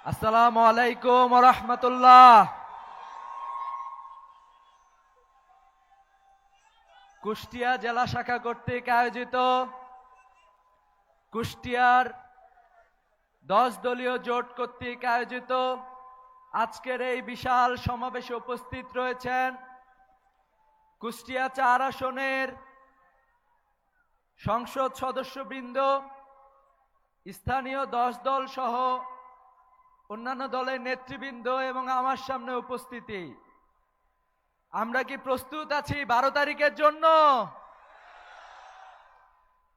আসসালামু আলাইকুম ওয়া রাহমাতুল্লাহ। কুষ্টিয়া জেলা শাখা কর্তৃক আয়োজিত কুষ্টিয়ার 10 দলীয় জোট কর্তৃক আয়োজিত আজকের এই বিশাল সমাবেশে উপস্থিত রয়েছেন কুষ্টিয়া 4 আসনের সংসদ সদস্যবৃন্দ, স্থানীয় 10 দল সহ অন্যান্য দলের নেতৃবৃন্দ এবং আমার সামনে উপস্থিতি। আমরা কি প্রস্তুত আছি 12 তারিখের জন্য?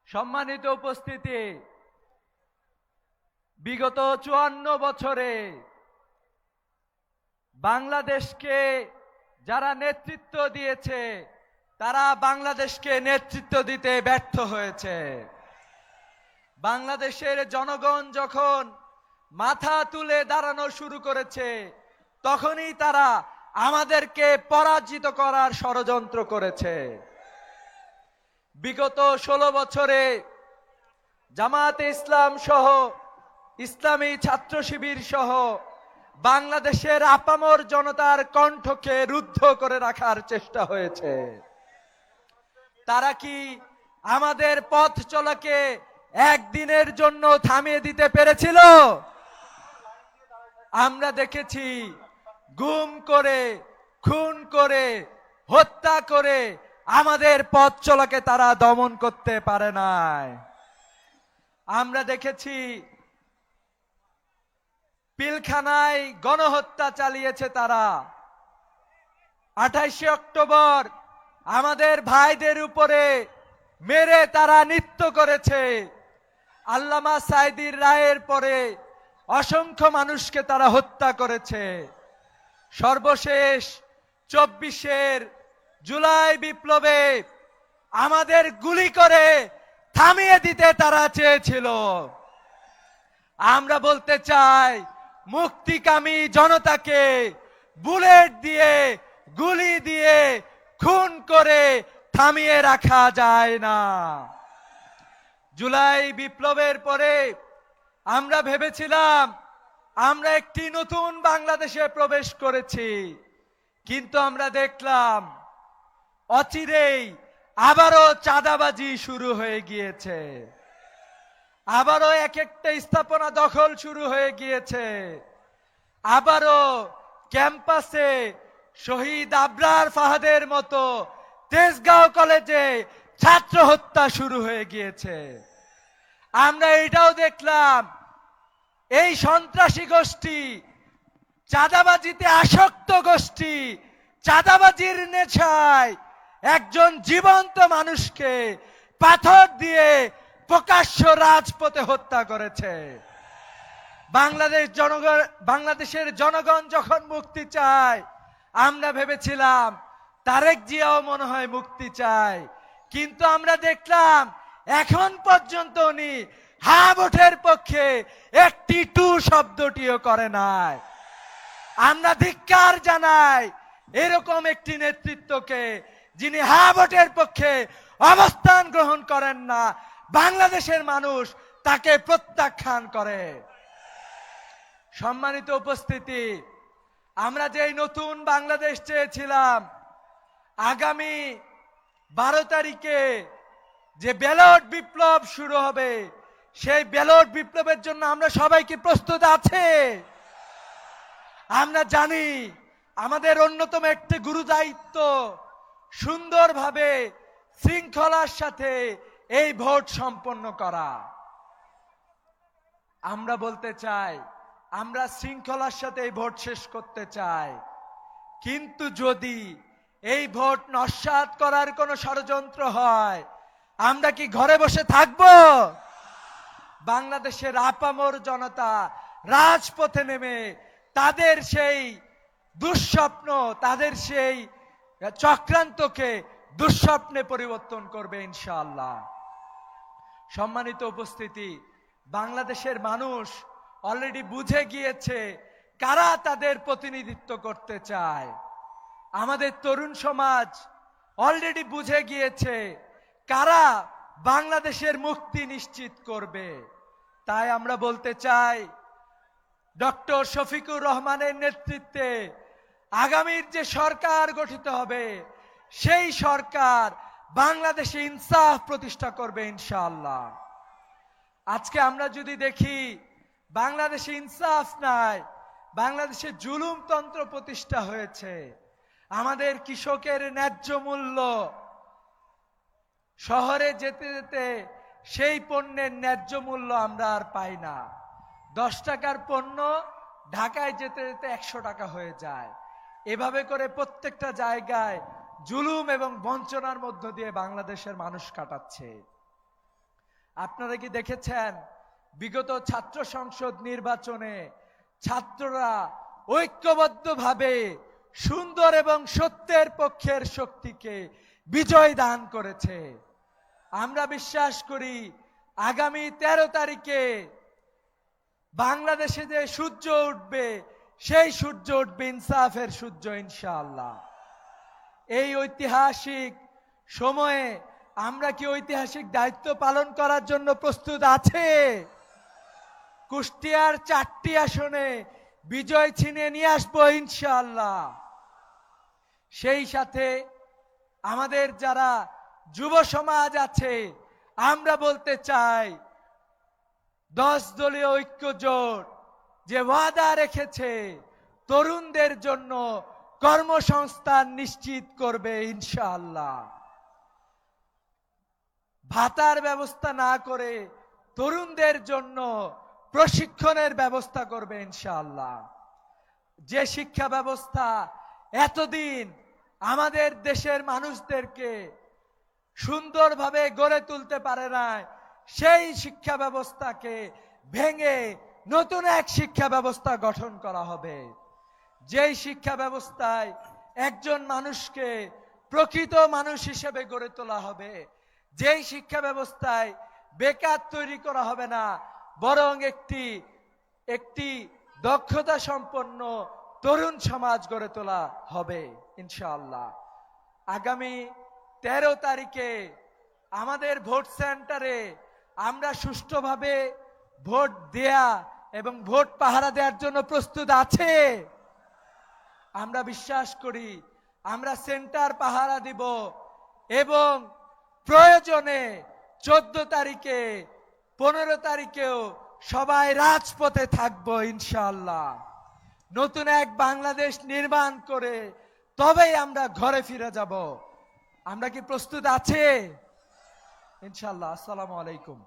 সম্মানিত উপস্থিতি, বিগত 54 বছরে বাংলাদেশকে যারা নেতৃত্ব দিয়েছে তারা বাংলাদেশকে নেতৃত্ব দিতে ব্যর্থ হয়েছে। বাংলাদেশের জনগণ যখন মাথা তুলে দাঁড়ানো শুরু করেছে তখনই তারা আমাদেরকে পরাজিত করার ষড়যন্ত্র করেছে। বিগত 16 বছরে জামায়াতে ইসলাম সহ ইসলামী ছাত্র শিবির সহ বাংলাদেশের আপামর জনতার কণ্ঠকে রুদ্ধ করে রাখার চেষ্টা হয়েছে। তারা কি আমাদের পথ চলাকে একদিনের জন্য থামিয়ে দিতে পেরেছিল? আমরা দেখেছি গুম করে, খুন করে, হত্যা করে আমাদের পথ চলাকে তারা দমন করতে পারে নাই। আমরা দেখেছি পিলখানায় গণহত্যা চালিয়েছে তারা। 28 অক্টোবর আমাদের ভাইদের উপরে মেরে তারা নৃত্য করেছে। আল্লামা সাঈদীর রায়ের পরে অসংখ্য মানুষকে তারা হত্যা করেছে। সর্বশেষ 24-এর জুলাই বিপ্লবে আমাদের গুলি করে থামিয়ে দিতে তারা চেয়েছিল। আমরা বলতে চাই, মুক্তিকামী জনতাকে বুলেট দিয়ে, গুলি দিয়ে, খুন করে থামিয়ে রাখা যায় না। জুলাই বিপ্লবের পরে আমরা ভেবেছিলাম আমরা একটি নতুন বাংলাদেশে প্রবেশ করেছি, কিন্তু আমরা দেখলাম অচিরেই আবারও চাঁদাবাজি শুরু হয়ে গিয়েছে, আবারও এক একটা স্থাপনা দখল শুরু হয়ে গিয়েছে, আবারও ক্যাম্পাসে শহীদ আবরার ফাহাদের মতো তেজগাঁও কলেজে ছাত্র হত্যা শুরু হয়ে গিয়েছে। আমরা এটাও দেখলাম এই সন্ত্রাসী গোষ্ঠী, চাঁদাবাজিতে আসক্ত গোষ্ঠী, চাঁদাবাজির নেশায় একজন জীবন্ত মানুষকে পাথর দিয়ে প্রকাশ্য রাজপথে হত্যা করেছে। বাংলাদেশের জনগণ যখন মুক্তি চায়, আমরা ভেবেছিলাম তারেক জিয়াও মনে হয় মুক্তি চায়, কিন্তু আমরা দেখলাম এখন পর্যন্ত উনি হা ভোটের পক্ষে একটি টু শব্দটিও করে নাই। আমরা ধিক্কার জানাই এরকম একটি নেতৃত্বকে, যিনি হা ভোটের পক্ষে অবস্থান গ্রহণ করেন না। বাংলাদেশের মানুষ তাকে প্রত্যাখ্যান করে। সম্মানিত উপস্থিতি, আমরা যে নতুন বাংলাদেশ চেয়েছিলাম, আগামী 12 তারিখে যে ব্যালট বিপ্লব শুরু হবে, সেই ব্যালট বিপ্লবের জন্য আমরা সবাই কি প্রস্তুত আছে? আমরা জানি আমাদের অন্যতম একটি গুরু দায়িত্ব সুন্দরভাবে শৃঙ্খলার সাথে এই ভোট সম্পন্ন করা। আমরা বলতে চাই, আমরা শৃঙ্খলার সাথে এই ভোট শেষ করতে চাই, কিন্তু যদি এই ভোট নস্যাৎ করার কোনো ষড়যন্ত্র হয়, আমরা কি ঘরে বসে থাকব? বাংলাদেশের আপামর জনতা রাজপথে নেমে তাদের সেই দুঃস্বপ্ন, তাদের সেই চক্রান্তকে দুঃস্বপ্নে পরিবর্তন করবে ইনশাআল্লাহ। সম্মানিত উপস্থিতি, বাংলাদেশের মানুষ অলরেডি বুঝে গিয়েছে কারা তাদের প্রতিনিধিত্ব করতে চায়। আমাদের তরুণ সমাজ অলরেডি বুঝে গিয়েছে কারা বাংলাদেশের মুক্তি নিশ্চিত করবে। তাই আমরা বলতে চাই, ডক্টর শফিকুর রহমানের নেতৃত্বে আগামীর যে সরকার গঠিত হবে, সেই সরকার বাংলাদেশে ইনসাফ প্রতিষ্ঠা করবে ইনশাআল্লাহ। আজকে আমরা যদি দেখি বাংলাদেশে ইনসাফ নাই, বাংলাদেশে জুলুমতন্ত্র প্রতিষ্ঠা হয়েছে। আমাদের কৃষকের ন্যায্য মূল্য শহরে যেতে যেতে সেই পণ্যের ন্যায্য মূল্য আমরা আর পাই না। 10 টাকার পণ্য ঢাকায় যেতে যেতে 100 টাকা হয়ে যায়। এভাবে করে প্রত্যেকটা জায়গায় জুলুম এবং বঞ্চনার মধ্য দিয়ে বাংলাদেশের মানুষ কাটাচ্ছে। আপনারা কি দেখেছেন বিগত ছাত্র সংসদ নির্বাচনে ছাত্ররা ঐক্যবদ্ধভাবে সুন্দর এবং সত্যের পক্ষের শক্তিকে বিজয় দান করেছে। আমরা বিশ্বাস করি আগামী 13 তারিখে বাংলাদেশে যে সূর্য উঠবে, সেই সূর্য উঠবে ইনসাফের সূর্য ইনশাআল্লাহ। এই ঐতিহাসিক সময়ে আমরা কি ঐতিহাসিক দায়িত্ব পালন করার জন্য প্রস্তুত আছে? কুষ্টিয়ার 4টি আসনে বিজয় ছিনিয়ে নিয়ে আসবো ইনশাআল্লাহ। সেই সাথে আমাদের যারা যুব সমাজ আছে, আমরা বলতে চাই 10 দলীয় ঐক্য জোট যে ওয়াদা রেখেছে তরুণদের জন্য কর্মসংস্থান নিশ্চিত করবে ইনশাআল্লাহ। ভাতার ব্যবস্থা না করে তরুণদের জন্য প্রশিক্ষণের ব্যবস্থা করবে ইনশাআল্লাহ। যে শিক্ষা ব্যবস্থা এতদিন আমাদের দেশের মানুষদেরকে সুন্দরভাবে গড়ে তুলতে পারে নাই, সেই শিক্ষা ব্যবস্থাকে ভেঙে নতুন এক শিক্ষা ব্যবস্থা গঠন করা হবে। যেই শিক্ষা ব্যবস্থায় একজন মানুষকে প্রকৃত মানুষ হিসেবে গড়ে তোলা হবে, যেই শিক্ষা ব্যবস্থায় বেকার তৈরি করা হবে না, বরং একটি দক্ষতা সম্পন্ন তরুণ সমাজ গড়ে তোলা হবে ইনশাআল্লাহ। আগামী 13 তারিখে আমাদের ভোট সেন্টারে আমরা সুষ্ঠুভাবে ভোট দেয়া এবং ভোট পাহারা দেওয়ার জন্য প্রস্তুত আছে। আমরা বিশ্বাস করি আমরা সেন্টার পাহারা দিব এবং প্রয়োজনে 14 তারিখে 15 তারিখেও সবাই রাজপথে থাকবো ইনশাআল্লাহ। নতুন এক বাংলাদেশ নির্মাণ করে তবেই আমরা ঘরে ফিরে যাব। আমরা কি প্রস্তুত আছে ইনশাআল্লাহ? আসসালামু আলাইকুম।